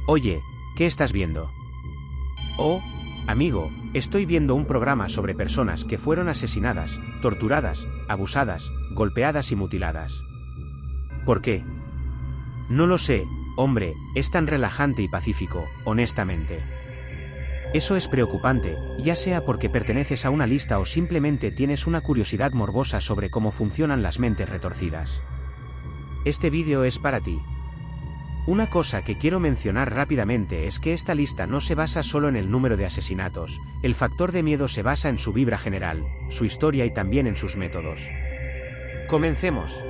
Oye, ¿qué estás viendo? Oh, amigo, estoy viendo un programa sobre personas que fueron asesinadas, torturadas, abusadas, golpeadas y mutiladas. ¿Por qué? No lo sé, hombre, es tan relajante y pacífico, honestamente. Eso es preocupante, ya sea porque perteneces a una lista o simplemente tienes una curiosidad morbosa sobre cómo funcionan las mentes retorcidas. Este vídeo es para ti. Una cosa que quiero mencionar rápidamente es que esta lista no se basa solo en el número de asesinatos, el factor de miedo se basa en su vibra general, su historia y también en sus métodos. Comencemos.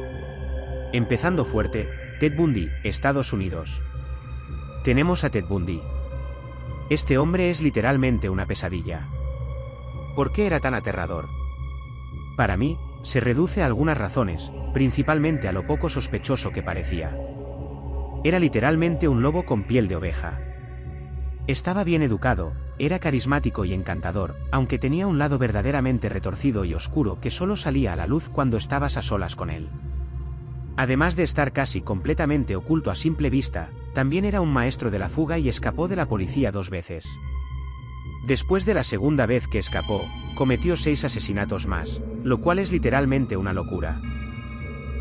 Empezando fuerte, Ted Bundy, Estados Unidos. Tenemos a Ted Bundy. Este hombre es literalmente una pesadilla. ¿Por qué era tan aterrador? Para mí, se reduce a algunas razones, principalmente a lo poco sospechoso que parecía. Era literalmente un lobo con piel de oveja. Estaba bien educado, era carismático y encantador, aunque tenía un lado verdaderamente retorcido y oscuro que solo salía a la luz cuando estabas a solas con él. Además de estar casi completamente oculto a simple vista, también era un maestro de la fuga y escapó de la policía 2 veces. Después de la segunda vez que escapó, cometió 6 asesinatos más, lo cual es literalmente una locura.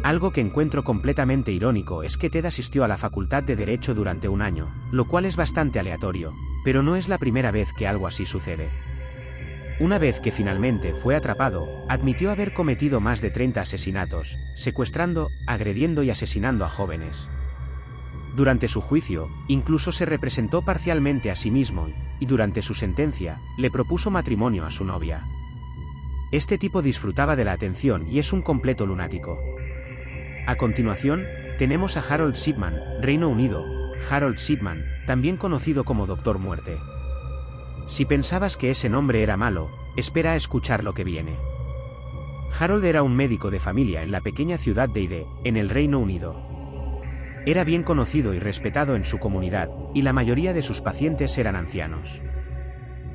Algo que encuentro completamente irónico es que Ted asistió a la Facultad de Derecho durante 1 año, lo cual es bastante aleatorio, pero no es la primera vez que algo así sucede. Una vez que finalmente fue atrapado, admitió haber cometido más de 30 asesinatos, secuestrando, agrediendo y asesinando a jóvenes. Durante su juicio, incluso se representó parcialmente a sí mismo, y durante su sentencia, le propuso matrimonio a su novia. Este tipo disfrutaba de la atención y es un completo lunático. A continuación, tenemos a Harold Shipman, Reino Unido. Harold Shipman, también conocido como Doctor Muerte. Si pensabas que ese nombre era malo, espera a escuchar lo que viene. Harold era un médico de familia en la pequeña ciudad de Hyde, en el Reino Unido. Era bien conocido y respetado en su comunidad, y la mayoría de sus pacientes eran ancianos.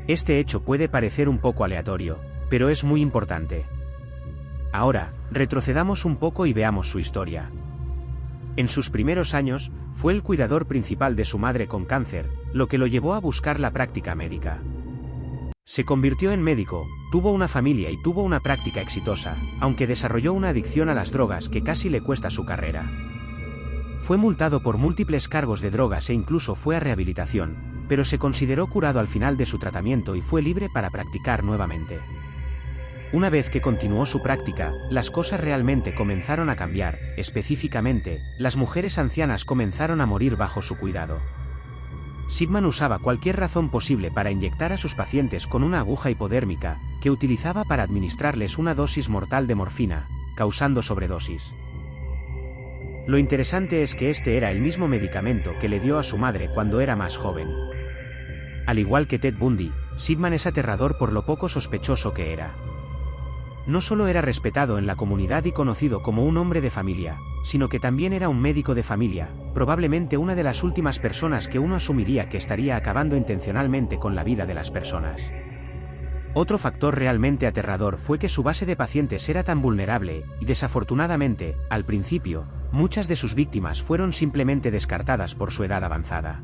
Este hecho puede parecer un poco aleatorio, pero es muy importante. Ahora, retrocedamos un poco y veamos su historia. En sus primeros años, fue el cuidador principal de su madre con cáncer, lo que lo llevó a buscar la práctica médica. Se convirtió en médico, tuvo una familia y tuvo una práctica exitosa, aunque desarrolló una adicción a las drogas que casi le cuesta su carrera. Fue multado por múltiples cargos de drogas e incluso fue a rehabilitación, pero se consideró curado al final de su tratamiento y fue libre para practicar nuevamente. Una vez que continuó su práctica, las cosas realmente comenzaron a cambiar, específicamente, las mujeres ancianas comenzaron a morir bajo su cuidado. Shipman usaba cualquier razón posible para inyectar a sus pacientes con una aguja hipodérmica, que utilizaba para administrarles una dosis mortal de morfina, causando sobredosis. Lo interesante es que este era el mismo medicamento que le dio a su madre cuando era más joven. Al igual que Ted Bundy, Shipman es aterrador por lo poco sospechoso que era. No solo era respetado en la comunidad y conocido como un hombre de familia, sino que también era un médico de familia, probablemente una de las últimas personas que uno asumiría que estaría acabando intencionalmente con la vida de las personas. Otro factor realmente aterrador fue que su base de pacientes era tan vulnerable, y desafortunadamente, al principio, muchas de sus víctimas fueron simplemente descartadas por su edad avanzada.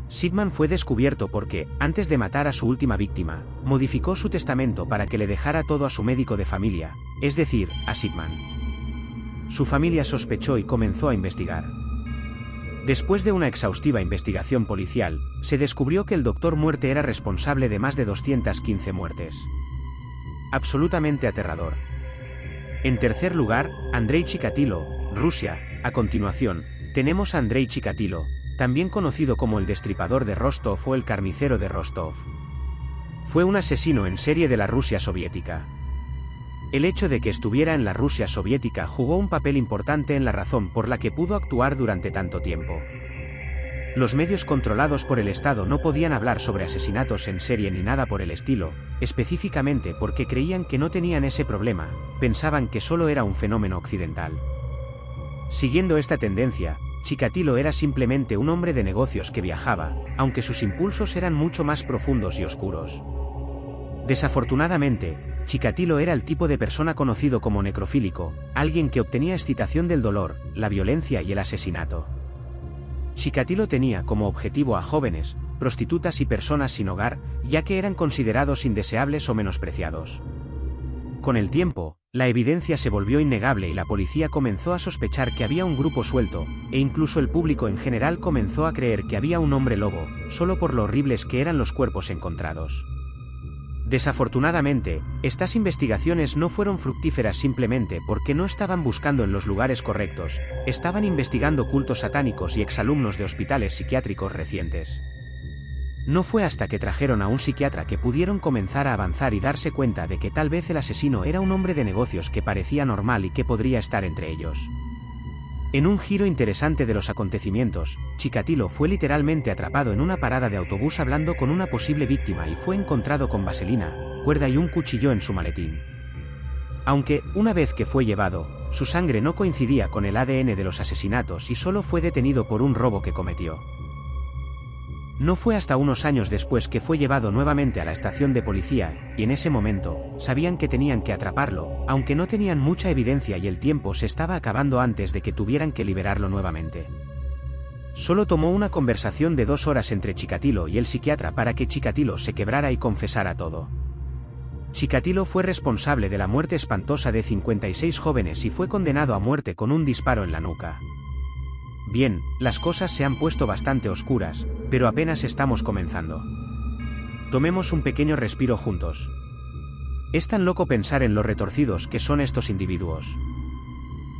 Shipman fue descubierto porque, antes de matar a su última víctima, modificó su testamento para que le dejara todo a su médico de familia, es decir, a Shipman. Su familia sospechó y comenzó a investigar. Después de una exhaustiva investigación policial, se descubrió que el Doctor Muerte era responsable de más de 215 muertes. Absolutamente aterrador. En tercer lugar, Andrei Chikatilo, Rusia. A continuación, tenemos a Andrei Chikatilo, también conocido como el Destripador de Rostov o el Carnicero de Rostov. Fue un asesino en serie de la Rusia soviética. El hecho de que estuviera en la Rusia soviética jugó un papel importante en la razón por la que pudo actuar durante tanto tiempo. Los medios controlados por el Estado no podían hablar sobre asesinatos en serie ni nada por el estilo, específicamente porque creían que no tenían ese problema, pensaban que solo era un fenómeno occidental. Siguiendo esta tendencia, Chikatilo era simplemente un hombre de negocios que viajaba, aunque sus impulsos eran mucho más profundos y oscuros. Desafortunadamente, Chikatilo era el tipo de persona conocido como necrofílico, alguien que obtenía excitación del dolor, la violencia y el asesinato. Chikatilo tenía como objetivo a jóvenes, prostitutas y personas sin hogar, ya que eran considerados indeseables o menospreciados. Con el tiempo, la evidencia se volvió innegable y la policía comenzó a sospechar que había un grupo suelto, e incluso el público en general comenzó a creer que había un hombre lobo, solo por lo horribles que eran los cuerpos encontrados. Desafortunadamente, estas investigaciones no fueron fructíferas simplemente porque no estaban buscando en los lugares correctos, estaban investigando cultos satánicos y exalumnos de hospitales psiquiátricos recientes. No fue hasta que trajeron a un psiquiatra que pudieron comenzar a avanzar y darse cuenta de que tal vez el asesino era un hombre de negocios que parecía normal y que podría estar entre ellos. En un giro interesante de los acontecimientos, Chikatilo fue literalmente atrapado en una parada de autobús hablando con una posible víctima y fue encontrado con vaselina, cuerda y un cuchillo en su maletín. Aunque, una vez que fue llevado, su sangre no coincidía con el ADN de los asesinatos y solo fue detenido por un robo que cometió. No fue hasta unos años después que fue llevado nuevamente a la estación de policía, y en ese momento, sabían que tenían que atraparlo, aunque no tenían mucha evidencia y el tiempo se estaba acabando antes de que tuvieran que liberarlo nuevamente. Solo tomó una conversación de 2 horas entre Chikatilo y el psiquiatra para que Chikatilo se quebrara y confesara todo. Chikatilo fue responsable de la muerte espantosa de 56 jóvenes y fue condenado a muerte con un disparo en la nuca. Bien, las cosas se han puesto bastante oscuras, pero apenas estamos comenzando. Tomemos un pequeño respiro juntos. Es tan loco pensar en lo retorcidos que son estos individuos.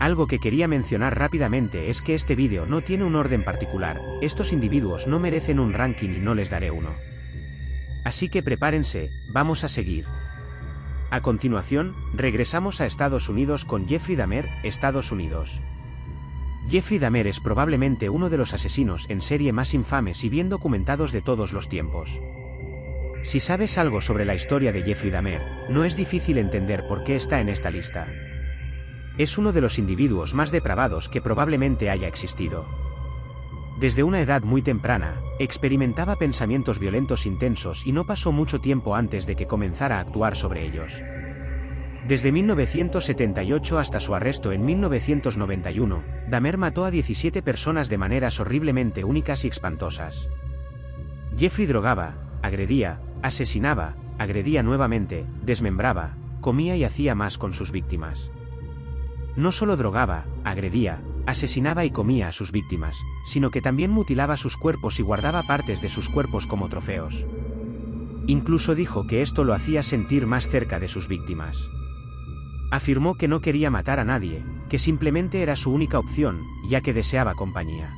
Algo que quería mencionar rápidamente es que este vídeo no tiene un orden particular, estos individuos no merecen un ranking y no les daré uno. Así que prepárense, vamos a seguir. A continuación, regresamos a Estados Unidos con Jeffrey Dahmer, Estados Unidos. Jeffrey Dahmer es probablemente uno de los asesinos en serie más infames y bien documentados de todos los tiempos. Si sabes algo sobre la historia de Jeffrey Dahmer, no es difícil entender por qué está en esta lista. Es uno de los individuos más depravados que probablemente haya existido. Desde una edad muy temprana, experimentaba pensamientos violentos intensos y no pasó mucho tiempo antes de que comenzara a actuar sobre ellos. Desde 1978 hasta su arresto en 1991, Dahmer mató a 17 personas de maneras horriblemente únicas y espantosas. Jeffrey drogaba, agredía, asesinaba, agredía nuevamente, desmembraba, comía y hacía más con sus víctimas. No solo drogaba, agredía, asesinaba y comía a sus víctimas, sino que también mutilaba sus cuerpos y guardaba partes de sus cuerpos como trofeos. Incluso dijo que esto lo hacía sentir más cerca de sus víctimas. Afirmó que no quería matar a nadie, que simplemente era su única opción, ya que deseaba compañía.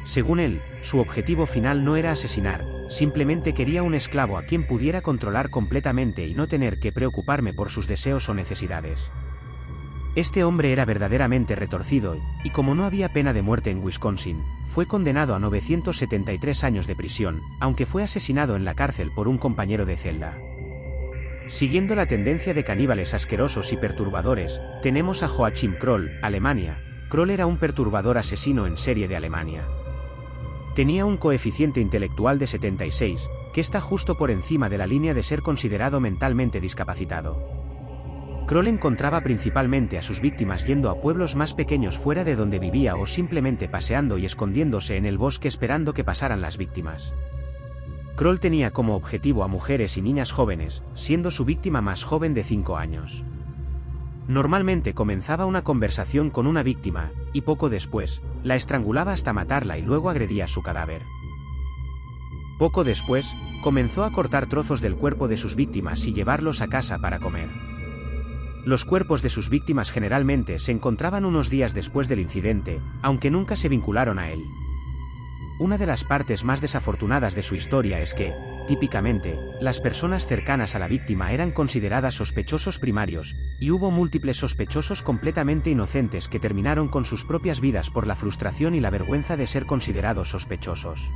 Según él, su objetivo final no era asesinar, simplemente quería un esclavo a quien pudiera controlar completamente y no tener que preocuparme por sus deseos o necesidades. Este hombre era verdaderamente retorcido, y como no había pena de muerte en Wisconsin, fue condenado a 973 años de prisión, aunque fue asesinado en la cárcel por un compañero de celda. Siguiendo la tendencia de caníbales asquerosos y perturbadores, tenemos a Joachim Kroll, Alemania. Kroll era un perturbador asesino en serie de Alemania. Tenía un coeficiente intelectual de 76, que está justo por encima de la línea de ser considerado mentalmente discapacitado. Kroll encontraba principalmente a sus víctimas yendo a pueblos más pequeños fuera de donde vivía o simplemente paseando y escondiéndose en el bosque esperando que pasaran las víctimas. Kroll tenía como objetivo a mujeres y niñas jóvenes, siendo su víctima más joven de 5 años. Normalmente comenzaba una conversación con una víctima, y poco después, la estrangulaba hasta matarla y luego agredía su cadáver. Poco después, comenzó a cortar trozos del cuerpo de sus víctimas y llevarlos a casa para comer. Los cuerpos de sus víctimas generalmente se encontraban unos días después del incidente, aunque nunca se vincularon a él. Una de las partes más desafortunadas de su historia es que, típicamente, las personas cercanas a la víctima eran consideradas sospechosos primarios, y hubo múltiples sospechosos completamente inocentes que terminaron con sus propias vidas por la frustración y la vergüenza de ser considerados sospechosos.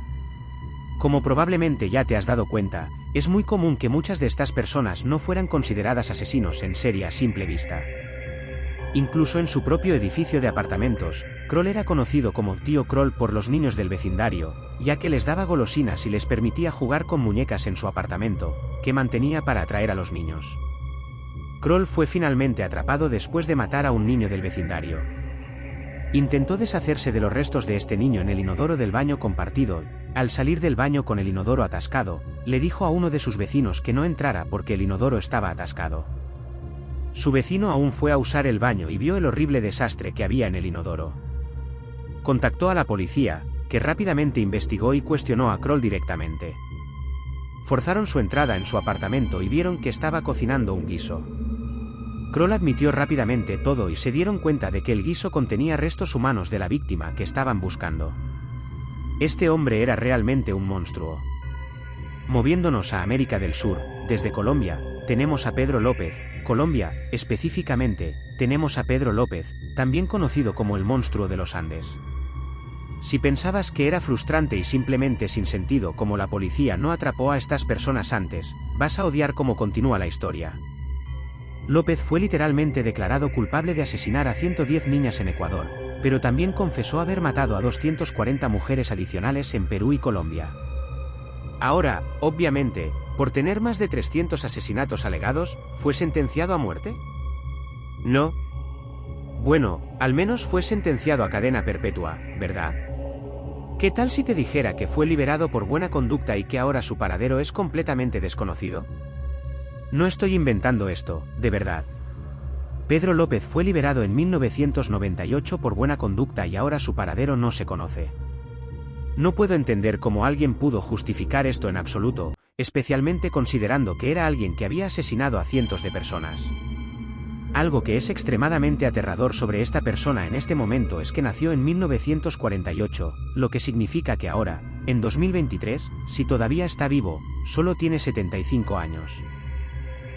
Como probablemente ya te has dado cuenta, es muy común que muchas de estas personas no fueran consideradas asesinos en serie a simple vista. Incluso en su propio edificio de apartamentos, Kroll era conocido como Tío Kroll por los niños del vecindario, ya que les daba golosinas y les permitía jugar con muñecas en su apartamento, que mantenía para atraer a los niños. Kroll fue finalmente atrapado después de matar a un niño del vecindario. Intentó deshacerse de los restos de este niño en el inodoro del baño compartido. Al salir del baño con el inodoro atascado, le dijo a uno de sus vecinos que no entrara porque el inodoro estaba atascado. Su vecino aún fue a usar el baño y vio el horrible desastre que había en el inodoro. Contactó a la policía, que rápidamente investigó y cuestionó a Kroll directamente. Forzaron su entrada en su apartamento y vieron que estaba cocinando un guiso. Kroll admitió rápidamente todo y se dieron cuenta de que el guiso contenía restos humanos de la víctima que estaban buscando. Este hombre era realmente un monstruo. Moviéndonos a América del Sur, desde Colombia, tenemos a Pedro López. Colombia, específicamente, tenemos a Pedro López, también conocido como el monstruo de los Andes. Si pensabas que era frustrante y simplemente sin sentido como la policía no atrapó a estas personas antes, vas a odiar cómo continúa la historia. López fue literalmente declarado culpable de asesinar a 110 niñas en Ecuador, pero también confesó haber matado a 240 mujeres adicionales en Perú y Colombia. Ahora, obviamente, por tener más de 300 asesinatos alegados, ¿fue sentenciado a muerte? No. Bueno, al menos fue sentenciado a cadena perpetua, ¿verdad? ¿Qué tal si te dijera que fue liberado por buena conducta y que ahora su paradero es completamente desconocido? No estoy inventando esto, de verdad. Pedro López fue liberado en 1998 por buena conducta y ahora su paradero no se conoce. No puedo entender cómo alguien pudo justificar esto en absoluto, especialmente considerando que era alguien que había asesinado a cientos de personas. Algo que es extremadamente aterrador sobre esta persona en este momento es que nació en 1948, lo que significa que ahora, en 2023, si todavía está vivo, solo tiene 75 años.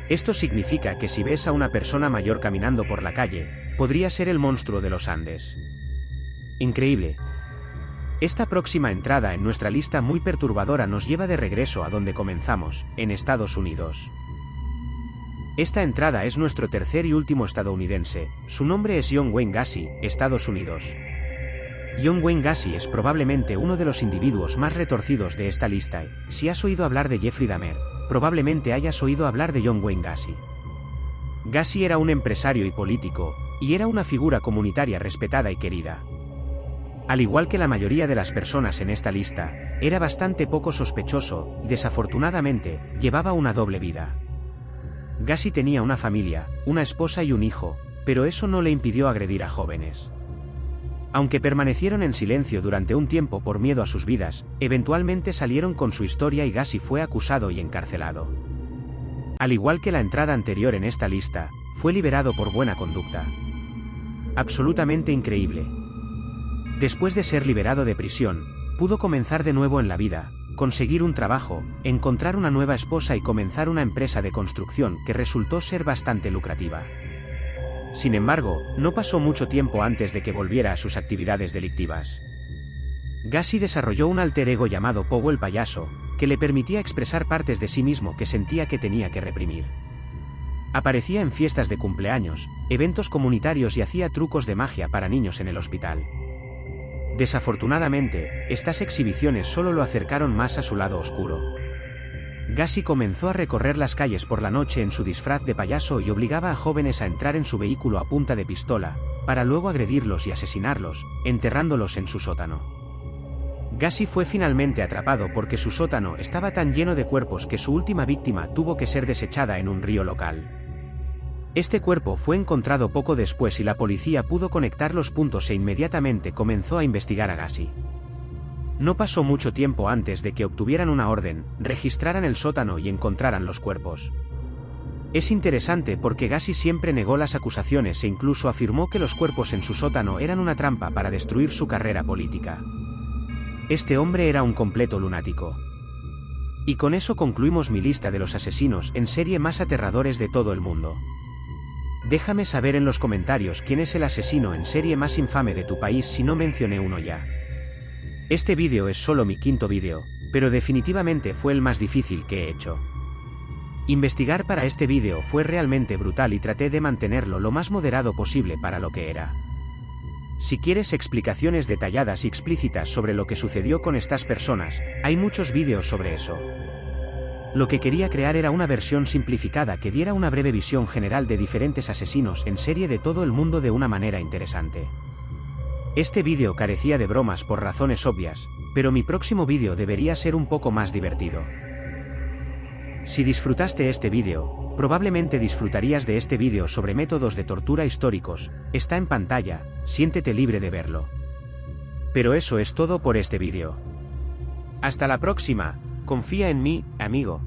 Esto significa que si ves a una persona mayor caminando por la calle, podría ser el monstruo de los Andes. Increíble. Esta próxima entrada en nuestra lista muy perturbadora nos lleva de regreso a donde comenzamos, en Estados Unidos. Esta entrada es nuestro tercer y último estadounidense, su nombre es John Wayne Gacy, Estados Unidos. John Wayne Gacy es probablemente uno de los individuos más retorcidos de esta lista. Si has oído hablar de Jeffrey Dahmer, probablemente hayas oído hablar de John Wayne Gacy. Gacy era un empresario y político, y era una figura comunitaria respetada y querida. Al igual que la mayoría de las personas en esta lista, era bastante poco sospechoso, y desafortunadamente, llevaba una doble vida. Gacy tenía una familia, una esposa y un hijo, pero eso no le impidió agredir a jóvenes. Aunque permanecieron en silencio durante un tiempo por miedo a sus vidas, eventualmente salieron con su historia y Gacy fue acusado y encarcelado. Al igual que la entrada anterior en esta lista, fue liberado por buena conducta. Absolutamente increíble. Después de ser liberado de prisión, pudo comenzar de nuevo en la vida, conseguir un trabajo, encontrar una nueva esposa y comenzar una empresa de construcción que resultó ser bastante lucrativa. Sin embargo, no pasó mucho tiempo antes de que volviera a sus actividades delictivas. Gacy desarrolló un alter ego llamado Pogo el Payaso, que le permitía expresar partes de sí mismo que sentía que tenía que reprimir. Aparecía en fiestas de cumpleaños, eventos comunitarios y hacía trucos de magia para niños en el hospital. Desafortunadamente, estas exhibiciones solo lo acercaron más a su lado oscuro. Gacy comenzó a recorrer las calles por la noche en su disfraz de payaso y obligaba a jóvenes a entrar en su vehículo a punta de pistola, para luego agredirlos y asesinarlos, enterrándolos en su sótano. Gacy fue finalmente atrapado porque su sótano estaba tan lleno de cuerpos que su última víctima tuvo que ser desechada en un río local. Este cuerpo fue encontrado poco después y la policía pudo conectar los puntos e inmediatamente comenzó a investigar a Gacy. No pasó mucho tiempo antes de que obtuvieran una orden, registraran el sótano y encontraran los cuerpos. Es interesante porque Gacy siempre negó las acusaciones e incluso afirmó que los cuerpos en su sótano eran una trampa para destruir su carrera política. Este hombre era un completo lunático. Y con eso concluimos mi lista de los asesinos en serie más aterradores de todo el mundo. Déjame saber en los comentarios quién es el asesino en serie más infame de tu país si no mencioné uno ya. Este vídeo es solo mi quinto vídeo, pero definitivamente fue el más difícil que he hecho. Investigar para este vídeo fue realmente brutal y traté de mantenerlo lo más moderado posible para lo que era. Si quieres explicaciones detalladas y explícitas sobre lo que sucedió con estas personas, hay muchos vídeos sobre eso. Lo que quería crear era una versión simplificada que diera una breve visión general de diferentes asesinos en serie de todo el mundo de una manera interesante. Este vídeo carecía de bromas por razones obvias, pero mi próximo vídeo debería ser un poco más divertido. Si disfrutaste este vídeo, probablemente disfrutarías de este vídeo sobre métodos de tortura históricos, está en pantalla, siéntete libre de verlo. Pero eso es todo por este vídeo. Hasta la próxima, confía en mí, amigo.